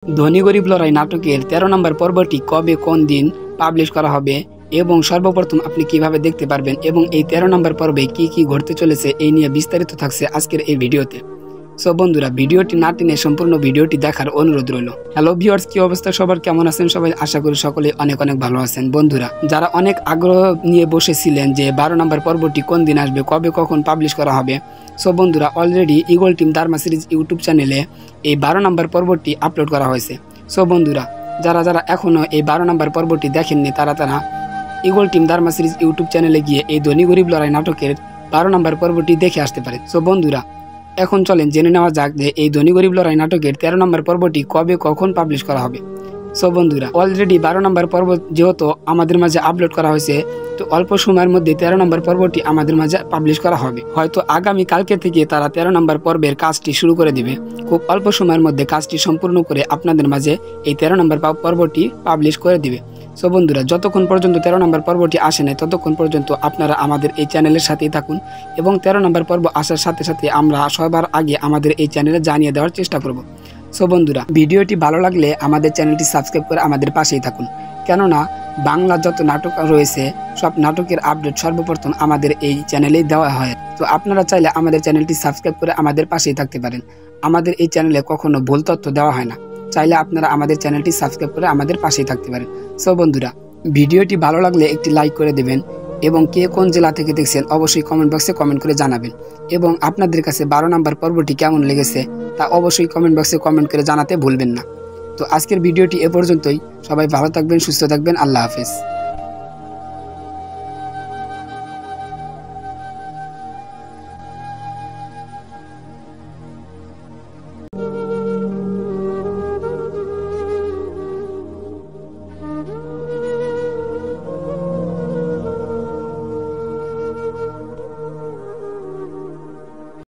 ধনী গরিব লড়াই নাটকের ১৩ নম্বর পর্বটি কবে কোন দিন পাবলিশ করা হবে এবং সর্বপ্রথম আপনি কিভাবে দেখতে পারবেন এবং এই ১৩ নম্বর পর্বে কি কি ঘটতে চলেছে এই নিয়ে বিস্তারিত থাকছে আজকের এই ভিডিওতে। সো বন্ধুরা, ভিডিওটি না টেনে সম্পূর্ণ ভিডিওটি দেখার অনুরোধ রইল। হ্যালো ভিউয়ার্স, কি অবস্থা সবার, কেমন আছেন সবাই? আশা করি সকলে অনেক অনেক ভালো আছেন। বন্ধুরা, যারা অনেক আগ্রহ নিয়ে বসেছিলেন যে ১২ নম্বর পর্বটি কোন দিন আসবে, কবে কখন পাবলিশ করা হবে, সো বন্ধুরা already eagle team Dharma series YouTube চ্যানেলে এই ১২ নম্বর পর্বটি আপলোড করা হয়েছে। সো বন্ধুরা, যারা যারা এখনও এই ১২ নম্বর পর্বটি দেখেননি তারা eagle team Dharma series YouTube চ্যানেলে গিয়ে এই ধনী গরিব লড়াই নাটকের ১২ নম্বর পর্বটি দেখে আসতে পারে। সো বন্ধুরা, এখন চলেন জেনে নেওয়া যাক যে এই ধনী গরিব লড়াই নাটকের ১৩ নম্বর পর্বটি কবে কখন পাবলিশ করা হবে। সো বন্ধুরা, অলরেডি ১২ নম্বর পর্ব যেহেতু আমাদের মাঝে আপলোড করা হয়েছে, তো অল্প সময়ের মধ্যে ১৩ নম্বর পর্বটি আমাদের মাঝে পাবলিশ করা হবে। হয়তো আগামী কালকে থেকে তারা ১৩ নম্বর পর্বের কাজটি শুরু করে দিবে। খুব অল্প সময়ের মধ্যে কাজটি সম্পূর্ণ করে আপনাদের মাঝে এই ১৩ নম্বর পর্বটি পাবলিশ করে দিবে। সো বন্ধুরা, যতক্ষণ পর্যন্ত ১৩ নম্বর পর্বটি আসে নাই ততক্ষণ পর্যন্ত আপনারা আমাদের এই চ্যানেলের সাথেই থাকুন এবং ১৩ নম্বর পর্ব আসার সাথে সাথে আমরা সবার আগে আমাদের এই চ্যানেলে জানিয়ে দেওয়ার চেষ্টা করব। সো বন্ধুরা, ভিডিওটি ভালো লাগলে আমাদের চ্যানেলটি সাবস্ক্রাইব করে আমাদের পাশেই থাকুন, কেননা বাংলা যত নাটক রয়েছে সব নাটকের আপডেট সর্বপ্রথম আমাদের এই চ্যানেলেই দেওয়া হয়। তো আপনারা চাইলে আমাদের চ্যানেলটি সাবস্ক্রাইব করে আমাদের পাশেই থাকতে পারেন। আমাদের এই চ্যানেলে কখনো ভুল তথ্য দেওয়া হয় না, চাইলে আপনারা আমাদের চ্যানেলটি সাবস্ক্রাইব করে আমাদের পাশেই থাকতে পারেন। সো বন্ধুরা, ভিডিওটি ভালো লাগলে একটি লাইক করে দেবেন এবং কে কোন জেলা থেকে দেখছেন অবশ্যই কমেন্ট বক্সে কমেন্ট করে জানাবেন এবং আপনাদের কাছে ১২ নম্বর পর্বটি কেমন লেগেছে তা অবশ্যই কমেন্ট বক্সে কমেন্ট করে জানাতে ভুলবেন না। তো আজকের ভিডিওটি এ পর্যন্তই। সবাই ভালো থাকবেন, সুস্থ থাকবেন। আল্লাহ হাফেজ।